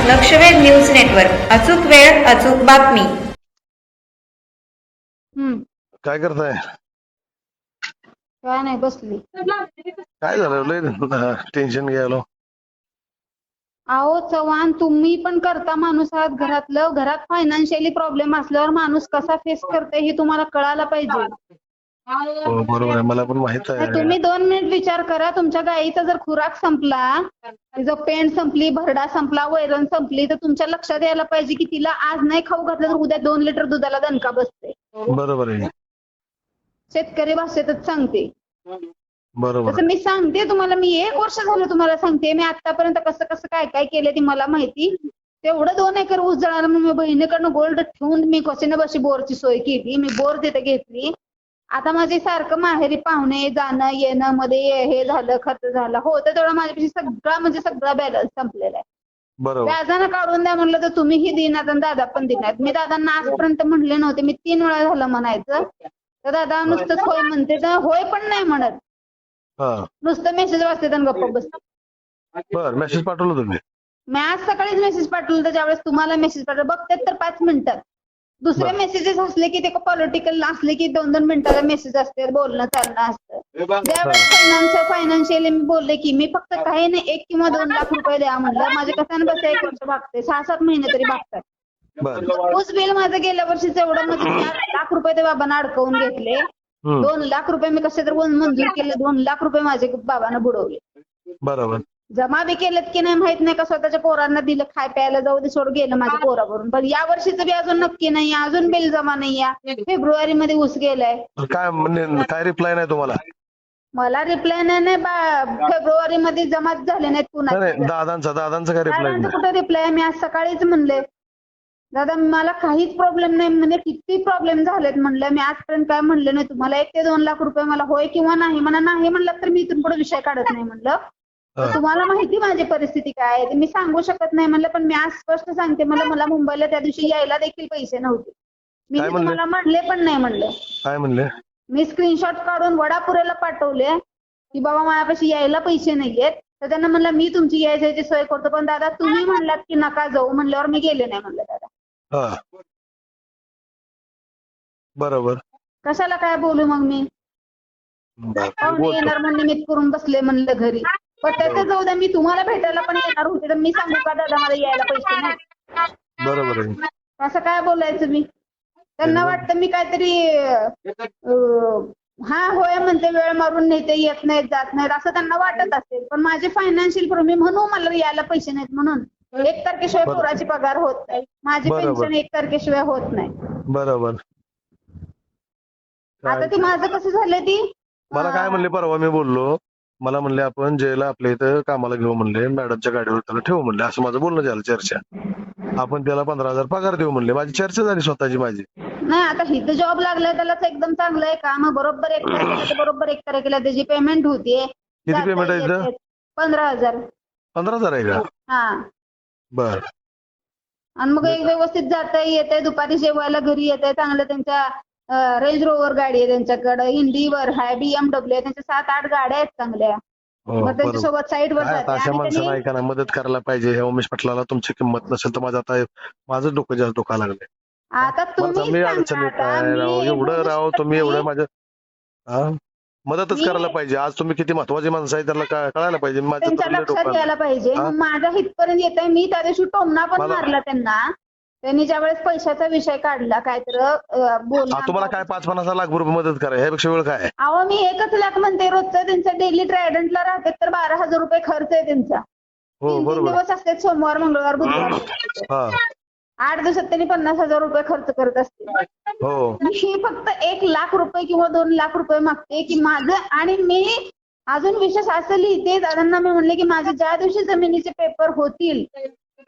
लक्षवेध news network. अचूक वेळ, अचूक बातमी. काय करताय? काय नाही, बसली. काय झालं? लय टेन्शन घ्यायला. अहो चव्हाण, तुम्ही पण करता माणूस आहात घरातलं. घरात फायनान्शियली प्रॉब्लेम असल्यावर माणूस कसा फेस करते हे तुम्हाला कळायला पाहिजे. हो बरोबर आहे, मला पण माहित नाही, आहे. तुम्ही 2 मिनिट विचार करा. तुमच्या गाईचा जर खुराक संपला, तिचं पेंट संपली, भरडा संपला, वैरण संपली, तर तुमच्या लक्षात यायला पाहिजे की तिला आज नाही खाऊ घातलं तर उद्या 2 लिटर दुधाला दणका बसते. बरोबर आहे, शेतकरी भाषेतच सांगते. बरोबर तसं मी सांगते तुम्हाला, मी 1 वर्ष झालं तुम्हाला सांगते. मी आतापर्यंत कसं कसं काय काय केलं ते मला माहिती. तेवढं 2 एकर ऊस जळाला म्हणून मी बहिणीकडनं गोल्ड ठेवून मी कशी बशी बोरची सोय केली. मी बोर तिथे घेतली. आता माझे सारखं माहेरी पाहुणे जाणं येणं मध्ये हे झालं, खर्च झाला होतं तेवढं माझ्यापाशी सगळा म्हणजे सगळा बॅलन्स संपलेला आहे. बरोबर. व्याजानं काढून द्या म्हणलं तर तुम्हीही देणार आणि दादा पण देणार. मी दादांना आजपर्यंत म्हणले नव्हते. मी 3 वेळा झालं म्हणायचं तर दादा नुसतंच होय म्हणते, तर होय पण नाही म्हणत. हा नुसतं मेसेज वाचते आणि गप्प बसते. बर, मेसेज पाठवलं तुम्ही? मी आज सकाळीच मेसेज पाठवलं, तर ज्यावेळेस तुम्हाला मेसेज पाठवलं बघतात तर 5 मिनिटात. दुसरे बरं. मेसेजेस असले की ते पॉलिटिकल असले की 2-2 मिनिटाला मेसेज असते, बोलणं चालणं असतं. ज्यावेळेस फायनान्शियली मी बोलले की मी फक्त काही नाही 1 किंवा 2 लाख रुपये द्या म्हणलं. माझे कसाने बस 1 वर्ष भागते, 6-7 महिने तरी भागतात. बर. ऊस बिल माझं गेल्या वर्षीच एवढं म्हणजे मी 8 लाख रुपये ते बाबांना अडकवून घेतले. 2 लाख रुपये मी कसे तर मंजूर केले. 2 लाख रुपये माझे बाबांना बुडवले. बरोबर. जमा बी केलेत की नाही माहित नाही, का स्वतःच्या पोरांना दिलं खाय प्यायला, जाऊ दे सोड, गेलं माझ्या पोरावरून. पण या वर्षीचं बी अजून नक्की नाही, अजून बिल जमा नाही. फेब्रुवारी मध्ये ऊस गेलाय. काय म्हणजे काय रिप्लाय नाही तुम्हाला? मला रिप्लाय नाही फेब्रुवारी मध्ये जमाच झाले नाहीत पुन्हा. नाही, दादांचा काय रिप्लाय दादांचा नाही? कुठे रिप्लाय? मी आज सकाळीच म्हणले दादा मला काहीच प्रॉब्लेम नाही, म्हणजे किती प्रॉब्लेम झालेत म्हणलं. मी आजपर्यंत काय म्हणलं नाही तुम्हाला. 1 ते 2 लाख रुपये मला होय किंवा नाही म्हणा. नाही म्हणलं तर मी इथून पुढे विषय काढत नाही म्हणलं. तुम्हाला माहिती माझी परिस्थिती काय आहे, मी सांगू शकत नाही म्हणलं. पण मी आज स्पष्ट सांगते, मला मुंबईला त्या दिवशी यायला देखील पैसे नव्हते. मी काय म्हणले? तुम्हाला म्हणले पण नाही म्हणलं. काय म्हणले? मी स्क्रीनशॉट काढून वडापुऱ्याला पाठवले की बाबा माझ्यापाशी यायला पैसे नाहीयेत. तर त्यांना म्हणलं मी तुमची यायची सोय करतो, पण दादा तुम्ही म्हणलात की नका जाऊ म्हणल्यावर मी गेले नाही म्हणलं. दादा हा बरोबर. कशाला काय बोलू मग मी? पाहुणे येणार म्हणून निमित्त करून बसले म्हणलं घरी. पण त्याचं जाऊ द्या, मी तुम्हाला भेटायला पण येणार होते, तर मी सांगू का दादा मला यायला पैसे नाही? बरोबर आहे. असं काय बोलायचं मी? त्यांना वाटतं मी काहीतरी हा होय म्हणते, वेळ मारून नेते, येत नाहीत जात नाहीत असं त्यांना वाटत असेल. पण माझे फायनान्शियल प्रॉब्लेम म्हणून मला यायला पैसे नाहीत म्हणून 1 तारखेशिवाय पोराची पगार होत नाही. माझी पेन्शन 1 तारखेशिवाय होत नाही. बरोबर. आता ती माझं कसं झालं, ती मला काय म्हणले परवा मी बोललो, मला म्हणले आपण जयला आपल्या इथं कामाला घेऊ म्हणले, मॅडमच्या गाडीवर त्याला ठेवू म्हणले. असं माझं बोलणं झालं, चर्चा. आपण त्याला 15,000 पगार देऊ म्हणले. माझी चर्चा झाली स्वतःची माझी. नाही, आता इथं जॉब लागलाय त्यालाच एकदम चांगलं आहे काम. बरोबर 1 तारखेला बरोबर 1 तारखेला त्याची पेमेंट होतीये. किती पेमेंट आहे इथं? 15,000. 15,000 आहे का? हा. बर. आणि मग एक व्यवस्थित जाता येते, दुपारी जेवायला घरी येते. चांगलं त्यांच्या रेंज रोवर गाडी आहे त्यांच्याकडे, इंडिवर आहे, BMW आहे, त्यांच्या 7-8 गाड्या आहेत चांगल्या. मग त्यांच्यासोबत साईडवर जाते. अशा माणसाला ऐका मदत करायला पाहिजे. हे उमेश पाटलाला तुमची किंमत नसेल तर माझं आता माझं डोकं जास्त दुखायला लागलंय. आता तुम्ही अडचणीत काय राव, एवढं राव तुम्ही एवढं माझ्या मदतच करायला पाहिजे. आज तुम्ही किती महत्वाची माणसं आहे त्याला कळायला पाहिजे. त्यांच्या लक्षात यायला पाहिजे. मग माझ्या हितपर्यंत येत आहे. मी त्या दिवशी टोमणा पण मारला त्यांना. त्यांनी ज्यावेळेस पैशाचा विषय काढला काय तर तुम्हाला काय 5-50 लाख रुपये मदत करा, ह्यापेक्षा वेळ काय? अहो मी 1 लाख म्हणते रोजचं. त्यांच्या डेली ट्रायडंटला राहतात तर 12,000 रुपये खर्च आहे त्यांचा. 3 दिवस असतात, सोमवार मंगळवार बुधवार. 8 दिवसात त्यांनी 50,000 रुपये खर्च करत असते. मी फक्त 1 लाख रुपये किंवा 2 लाख रुपये मागते की माझं. आणि मी अजून विशेष असं लिहिते दादांना, मी म्हणले की माझे ज्या दिवशी जमिनीचे पेपर होतील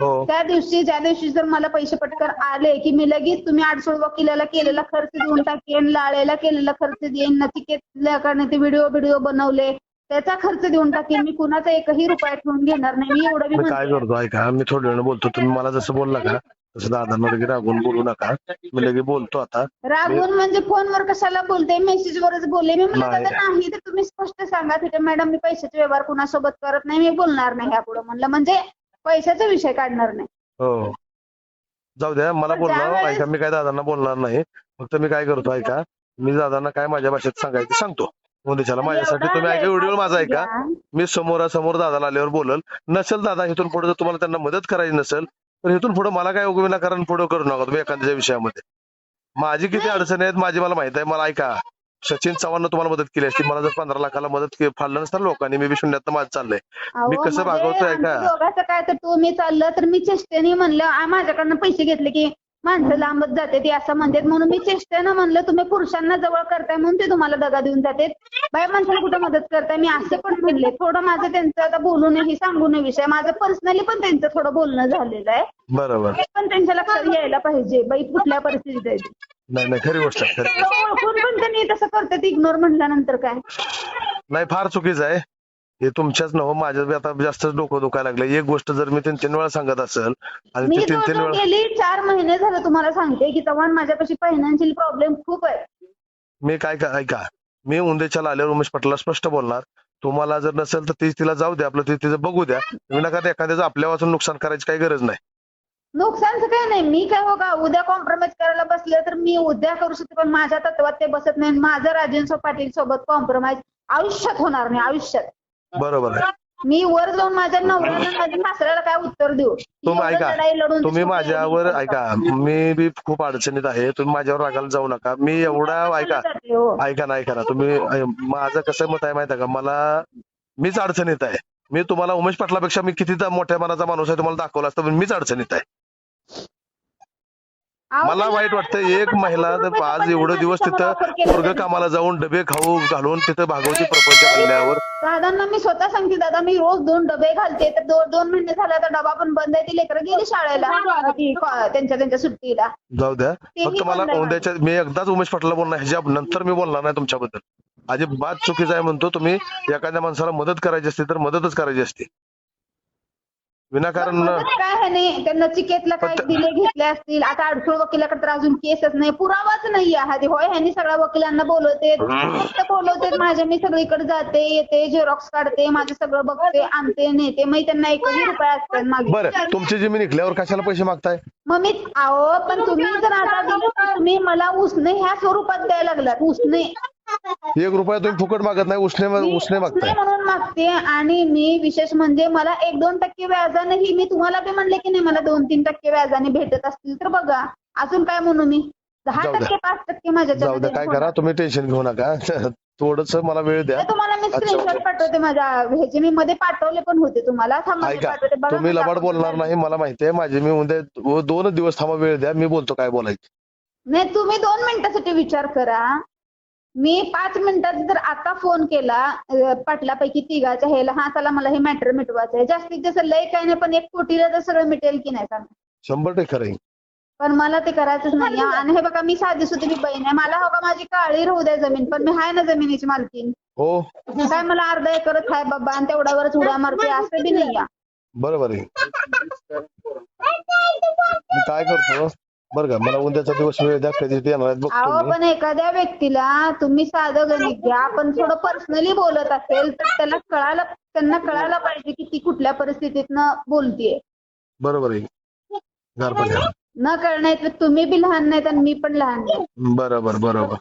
त्या दिवशी, ज्या दिवशी जर मला पैसे पटकन आले की मी लगेच तुम्ही आडसोड वकिलाला केलेला खर्च देऊन टाकेन, लाळेला केलेला खर्च देईन, नचिकेतल्याकडे ते व्हिडिओ बनवले त्याचा खर्च देऊन टाकेन. मी कुणाचा 1ही रुपया ठेवून घेणार नाही. मी एवढं काय करतो ऐका, मी थोड्या वेळ बोलतो. तुम्ही मला जसं बोलला का तसं दादांना लगे रागवून बोलू नका. मी लगे बोलतो आता. रागवून म्हणजे फोनवर कशाला बोलते, मेसेजवरच बोलले. मी म्हणलं दादा नाही तर तुम्ही स्पष्ट सांगा तिथे, मॅडम मी पैशाचे व्यवहार कुणासोबत करत नाही, मी बोलणार नाही ह्यापुढे म्हणलं. म्हणजे पैशाचा विषय काढणार नाही. हो जाऊ द्या, मला पण बोलणं त्यावेळेस- ऐका, मी काय दादांना बोलणार नाही. फक्त मी काय करतो ऐका, मी दादांना काय माझ्या भाषेत सांगायचं सांगतो उद्याच्याला. माझ्यासाठी तुम्ही ऐका, व्हिडिओ माझा ऐका, मी समोरासमोर दादाला आल्यावर बोलल. नसेल दादा इथून पुढे जर तुम्हाला त्यांना मदत करायची नसेल तर इथून पुढे मला काय विनाकारण पुढे करू नका तुम्ही एखाद्या विषयामध्ये. माझी किती अडचणी आहेत माझी मला माहित आहे. मला ऐका, सचिन चव्हाणनं तुम्हाला मदत केली असती, मला जर 15 लाखाला मदत फाडलं नसतं लोकांनी, मी शून्यात माझं चाललंय. मी अहो, कसं मध्ये भागवतोय ऐका. आमच्या दोघांचं काय तर तू मी चाललं तर मी चेष्टेने म्हणलं माझ्याकडनं पैसे घेतले की माणसं लांबच जाते ती असं म्हणतात म्हणून मी चेष्टेनं म्हणलं तुम्ही पुरुषांना जवळ करताय म्हणून ते तुम्हाला दगा देऊन जाते, बाय माणसाला कुठं मदत करताय मी असं पण म्हणले. थोडं माझं त्यांचं आता बोलू नये ही सांगू नये विषय, माझं पर्सनली पण त्यांचं थोडं बोलणं झालेलं आहे. बरोबर. हे पण त्यांच्या लक्षात यायला पाहिजे बाई कुठल्या परिस्थितीत आहे ती. नाही नाही खरी गोष्ट आहे, खरी गोष्ट आहे. ओळखून पण त्यांनी तसं करतात इग्नोर म्हटल्यानंतर काय. नाही फार चुकीचं आहे हे तुमच्याच नव्ह, माझ्या बी आता जास्तच डोकं दुखायला लागलं. एक गोष्ट जर मी 3-3 वेळा सांगत असेल आणि मी ते 3-3 जवळजवळ वेळा, गेली 4 महिने झालं तुम्हाला सांगते की चव्हाण माझ्यापाशी फायनान्शियल प्रॉब्लेम खूप आहे. मी काय ऐका, मी उद्याच्याला आल्यावर उमेश पाटला स्पष्ट बोलणार. तुम्हाला जर नसेल तर तिला जाऊ द्या, आपलं तिचं बघू द्या. विनाकारण एखाद्याचं आपल्या वाचून नुकसान करायची काही गरज नाही. नुकसानचं काय नाही, मी काय हो का उद्या कॉम्प्रोमाइज करायला बसले तर मी उद्या करू शकते पण माझ्या तत्वात ते बसत नाही. माझं राजेंद्र पाटील सोबत कॉम्प्रोमाइज आयुष्यात होणार नाही, आयुष्यात. बरोबर आहे. मी वर जाऊन माझ्या नवऱ्याला माझ्या सासऱ्याला काय उत्तर देऊ. तुम्ही एवढं ऐका, लढाई लढून तुम्ही ते माझ्यावर शेवटी ऐका, मी बी खूप अडचणीत आहे. तुम्ही माझ्यावर रागायला जाऊ नका. मी एवढा ऐका, जाते, हो. ऐका ना तुम्ही, माझं कसं मत आहे माहिती आहे का, मीच अडचणीत आहे. मी तुम्हाला उमेश पाटलापेक्षा मी किती मोठ्या मनाचा माणूस आहे तुम्हाला दाखवला असतं, पण मीच अडचणीत आहे. अहो, मला पण वाईट वाटतं एक महिला जर आज एवढे दिवस तिथं पोरग कामाला जाऊन डबे खाऊ घालून तिथं भागवती प्रपंच म्हणल्यावर. दादांना मी स्वतः सांगते दादा मी रोज 2 डबे घालते तर 2 महिने झाले तर डबा पण बंद आहे. ती लेकरं गेली शाळेला त्यांच्या सुट्टीला. जाऊ द्या, तेही फक्त मला बंद आहे. उद्याच्या मी एकदाच उमेश पाटला बोलणार, ह्याच्या नंतर मी बोलणार नाही तुमच्याबद्दल. अजिबात चुकीचं आहे म्हणतो. तुम्ही एखाद्या माणसाला मदत करायची असते तर मदतच करायची असते, विनाकारण. मदत काय आहे नाही त्या नचिकेतला काय दिले घेतले असतील. आता अडखळ वकिलाकडे तर अजून केसच नाही, पुरावाच नाही आहे. होय ह्यांनी सगळ्या वकिलांना बोलवते, फक्त बोलवते माझ्या, मी सगळीकडे जाते येते झेरॉक्स काढते माझं सगळं बघते आणते नेते, मग त्यांना 1 रुपया असतात मागे. बरं, तुमची जमीन निघल्यावर कशाला पैसे मागताय? मग मी अहो पण तुम्ही जर आता दिलं तर तुम्ही मला उसने ह्या स्वरूपात द्यायला लागलात. उसने 1 रुपया तुम्ही फुकट मागत नाही, उसने मागताय. म्हणून मागते. आणि मी विशेष म्हणजे मला 1-2% व्याजाने ही मी तुम्हाला बी म्हणले की नाही मला 2-3% व्याजाने भेटत असतील तर बघा, अजून काय म्हणू मी. 10% 5% माझ्या जाऊ द्या, काय करा तुम्ही टेन्शन घेऊ नका. थोडस मला वेळ द्या. तुम्हाला मी स्क्रीनशॉट पाठवते माझ्या ह्याचे, मी मध्ये पाठवले पण होते तुम्हाला. थांबा मी ऐका, पाठवते, बघा तुम्ही मी लबाड दाखवते. बोलणार नाही मला माहिती आहे. माझे मी उद्या 2 दिवस थांबा, वेळ द्या, मी बोलतो काय बोलायचं. नाही तुम्ही 2 मिनिटासाठी विचार करा. मी 5 मिनिटात जर आता फोन केला पाटलापैकी तिघाच्या ह्याला, हा चला मला हे मॅटर मिटवायचं आहे, जास्तीत जास्त लय काय नाही पण 1 कोटीला तर सगळं मिटेल की नाही सांगा. 100% खरं आहे. पण मला ते करायचंच नाही. आणि हे बघा मी साधी सुद्धा मी बहीण आहे, मला हो का माझी काळी राहू द्या जमीन पण मी आहे ना जमिनीची मालकीन. हो काय मला अर्धा एकरच आहे बाबा आणि तेवढ्यावरच उड्या मारते असं बी नाही या. बरोबर आहे. मी काय करतो बरं का, मला उद्याचा दिवस वेळ द्या, कधी येणार आहेत बघतो अहो मी. पण एखाद्या व्यक्तीला तुम्ही साधं गणित घ्या, पण थोडं पर्सनली बोलत असेल तर त्यांना कळायला पाहिजे की ती कुठल्या परिस्थितीतनं बोलतीये. बरोबर आहे. गारपणे. न कळण्यात तुम्ही बी लहान नाहीत आणि मी पण लहान नाही. बरोबर बरोबर,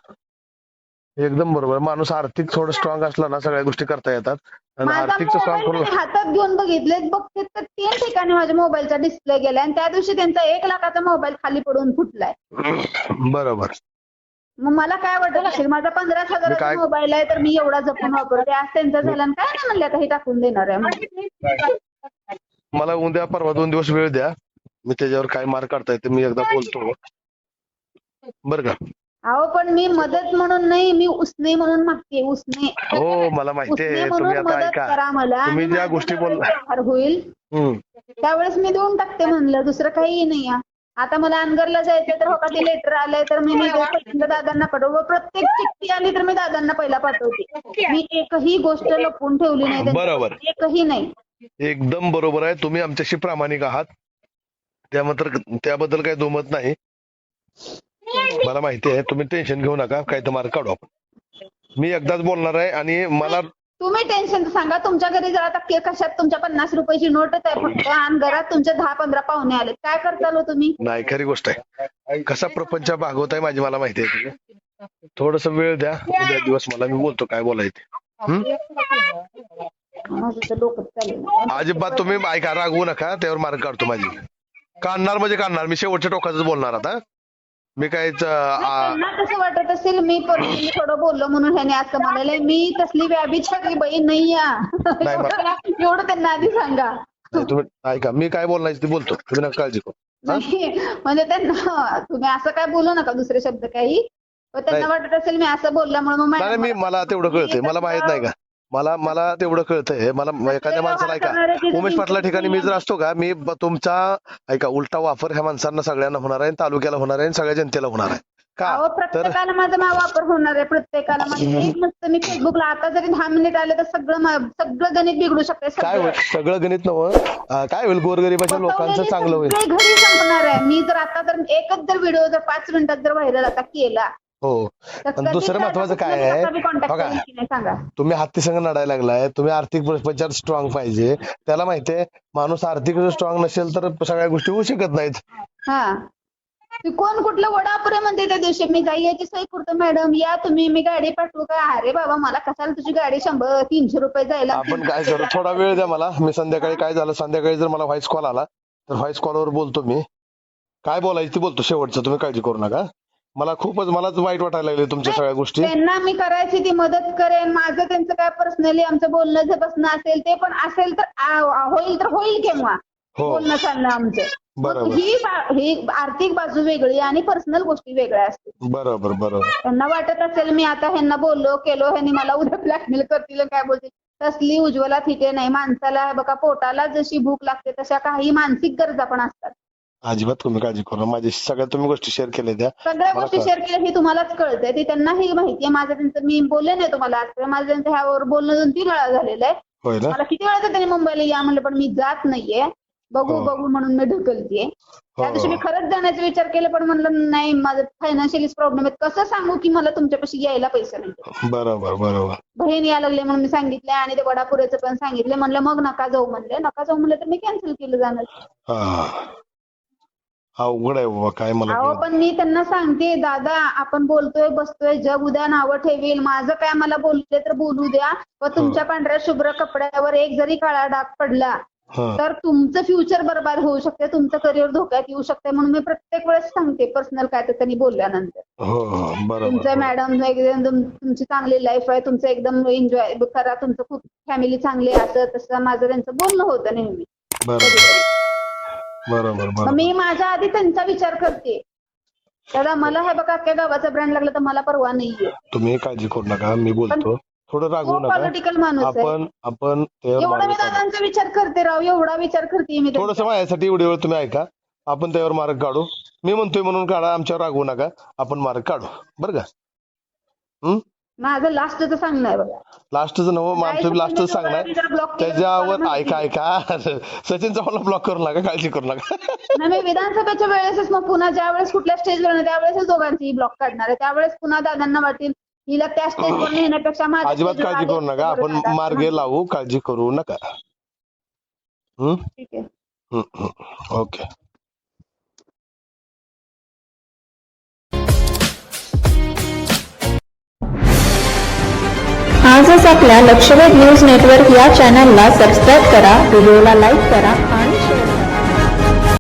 एकदम बरोबर. माणूस आर्थिक थोडं स्ट्रॉंग असला ना सगळ्या गोष्टी करता येतात. आणि माझा आर्थिक स्ट्रॉंग मोबाईल मी हातात घेऊन बघितलेत बघते तर 3 ठिकाणी माझ्या मोबाईलचा डिस्प्ले गेलाय आणि त्या दिवशी त्यांचा 1 लाखाचा मोबाईल खाली पडून फुटलाय. बरोबर. मग मला काय वाटत असेल माझा 15,000चा मोबाईल आहे तर मी एवढा जपून वापरते, आज त्यांचा झाला आणि काय नाही म्हणले आता हे टाकून देणार आहे म्हणून. मला उद्या परवा 2 दिवस वेळ द्या, मी त्याच्यावर काय मार्क काढता येते मी एकदा बोलतो बरं का. अहो पण मी मदत म्हणून नाही, मी उसने म्हणून मागते. उसने हो मला माहिती आहे. तुम्ही म्हणून आता मदत ऐका, करा मला. तुम्ही आणि ज्या माझ्या गोष्टी बोल व्यवहार होईल त्यावेळेस मी देऊन टाकते म्हणलं, दुसरं काही नाही. आता मला अनगरला जायचं तर हो का ते लेटर आलंय तर मी पहिल्यांदा दादांना पाठवू. प्रत्येक चिठ्ठी आली तर मी दादांना पहिला पाठवते. मी एकही गोष्ट लपवून ठेवली नाही त्यांच्याकडे. बरोबर. एकही नाही. एकदम बरोबर आहे. तुम्ही आमच्याशी प्रामाणिक आहात, त्याबद्दल काही दुमत नाही. मला माहिती आहे. तुम्ही टेन्शन घेऊ नका, काय तर मार्ग काढू आपण. मी एकदाच बोलणार आहे आणि मला तुम्ही टेन्शन सांगा. तुमच्या घरी जर आता कशात तुमच्या 50 रुपयाची नोटच आहे फक्त आणि घरात तुमच्या 10-15 पाहुणे आले, काय करताल तुम्ही? नाही, खरी गोष्ट आहे. कसा प्रपंच भागवत आहे माझी मला माहिती आहे. थोडस वेळ द्या, उद्या दिवस मला मी बोलतो काय बोलायचं. माझं तर डोकं चालेल. अजिबात तुम्ही ऐका, रागवू नका, त्यावर मार्ग काढतो माझी. काढणार म्हणजे काढणार, मी शेवटच्या टोकाच बोलणार आता. मी काहीच त्यांना कसं वाटत असेल मी थोडं बोललो म्हणून ह्याने असं म्हणाले. मी तसली व्याभिचारी बाई नाही एवढं त्यांना आधी सांगा. तुम्ही ऐका, मी काय बोलणार ते बोलतो, तुम्ही नका काळजी करू. नाही म्हणजे त्यांना तुम्ही असं काय बोलू नका दुसरे शब्द काही. पण त्यांना वाटत असेल मी असं बोलल्यामुळे मग नाही, मी मला तेवढं कळतंय, मला माहित नाही का, मला तेवढं कळतंय. मला एखाद्या माणसाला ऐका, उमेश पाटला ठिकाणी मी जर असतो का, मी तुमचा ऐका उलटा वापर ह्या माणसांना सगळ्यांना होणार आहे, तालुक्याला होणार आहे, सगळ्या जनतेला होणार आहे का. प्रत्येकाला माझा वापर होणार आहे. प्रत्येकाला एक नसतं मी फेसबुकला आता जरी 10 मिनिट आले तर सगळं गणित बिघडू शकते. काय होईल सगळं गणित नव्हतं, काय होईल गोरगरिबाच्या लोकांचं चांगलं होईल. घरी संपणार आहे. मी जर आता जर एकच जर व्हिडिओ जर 5 मिनिटात जर व्हायरल आता केला. हो, आणि दुसरं महत्वाचं काय आहे बघा, तुम्ही हत्तीसंग लढायला लागलाय, तुम्ही आर्थिक प्रपंचात स्ट्रॉंग पाहिजे. त्याला माहितीये माणूस आर्थिक स्ट्रॉंग नसेल तर सगळ्या गोष्टी होऊ शकत नाहीत. हा, कोण कुठलं वडापुरे म्हणते त्या दिवशी मी याची सोय करतो मॅडम या तुम्ही, मी गाडी पाठवू का? अरे बाबा मला कशाला तुझी गाडी 100-300 रुपये जायला. आपण काय करू, थोडा वेळ द्या मला. मी संध्याकाळी काय झालं, संध्याकाळी जर मला व्हॉइस कॉल आला तर व्हॉइस कॉलवर बोलतो. मी काय बोलायचं ते बोलतो शेवटचं, तुम्ही काळजी करू नका. मलाच वाईट वाटायला लागले तुमच्या सगळ्या गोष्टी. त्यांना मी करायची ती मदत करेन. माझं त्यांचं काय पर्सनली आमचं बोलणं जे बसणं असेल ते पण असेल तर होईल केव्हा बोलणं चालणं आमचं. ही आर्थिक बाजू वेगळी आणि पर्सनल गोष्टी वेगळ्या असतील. बरोबर. त्यांना वाटत असेल मी आता ह्यांना बोललो केलो, ह्यांनी मला उद्या ब्लॅकमेल करतील काय बोलतील, तसली उज्ज्वला थिटे नाही. माणसाला बघा पोटाला जशी भूक लागते तशा काही मानसिक गरजा पण असतात. अजिबात तुम्ही काळजी करू. माझी सगळ्या तुम्ही गोष्टी शेअर केल्या त्या सगळ्या गोष्टी शेअर केल्या हे तुम्हालाच कळतंय. ते त्यांनाही माहितीये. माझं त्यांचं मी बोलले नाही तुम्हाला आज, माझं त्यांचं ह्यावर बोलणं 2-3 वेळा झालेलं आहे. मला किती वेळा त्यांनी मुंबईला या म्हणलं पण मी जात नाहीये. बघू म्हणून मी ढकलतीये. त्या दिवशी मी खरंच जाण्याचा विचार केला पण म्हणलं नाही माझं फायनान्शियली प्रॉब्लेम आहे. कसं सांगू की मला तुमच्यापाशी यायला पैसे नाही. बरोबर. बहीण यायला लागले म्हणून मी सांगितले आणि ते वडापुरेचं पण सांगितले. म्हणलं मग नका जाऊ म्हणले तर मी कॅन्सल केलं जाणार. अवघड आहे बाबा काय मला. पण मी त्यांना सांगते दादा आपण बोलतोय बसतोय जग उद्या नावं ठेवेल. माझं काय मला बोलले तर बोलू द्या. पण तुमच्या पांढऱ्या शुभ्र कपड्यावर एक जरी काळा डाग पडला तर तुमचं फ्युचर बरबाद होऊ शकते, तुमचं करिअर धोक्यात येऊ शकते. म्हणून मी प्रत्येक वेळेस सांगते पर्सनल काय तर त्यांनी बोलल्यानंतर. तुमचं मॅडम एकदम तुमची चांगली लाईफ आहे, तुमचं एकदम एन्जॉय करा, तुमचं खूप फॅमिली चांगली असं तसं माझं त्यांचं बोलणं होतं नेहमी. बरोबर. मी माझ्या आधी त्यांचा विचार करते. दादा मला हे बघा अख्ख्या गावाचा ब्रँड लागला तर मला परवा नाहीये. तुम्ही काळजी करू नका, मी बोलतो. थोडं रागवू नका. पॉलिटिकल माणूस आपण एवढा मी दादांचा विचार करते राव, एवढा विचार करते मी. थोडंसं माझ्यासाठी एवढी वेळ तुम्ही ऐका, आपण त्यावर मार्ग काढू. मी म्हणतोय म्हणून काढा, आमच्यावर रागवू नका, आपण मार्ग काढू बरं का. माझं लास्टचं सांगणं आहे बघा. लास्टचं नवं आमचं लास्टचं सांगणार त्याच्यावर ऐका. सचिन चव्हाणला ब्लॉक करू नका, काळजी करू नका. नाही मी विधानसभेच्या वेळेसच मग पुन्हा ज्या वेळेस कुठल्या स्टेजवर त्यावेळेस दोघांची ब्लॉक काढणार आहे. त्यावेळेस पुन्हा दादांना वाटेल हिला त्या स्टेजवर नेण्यापेक्षा अजिबात काळजी करू नका, आपण मार्गे लावू, काळजी करू नका. ठीक आहे. ओके. आजच आपल्या लक्षवेध न्यूज नेटवर्क या चॅनलला सबस्क्राईब करा, व्हिडिओला लाईक करा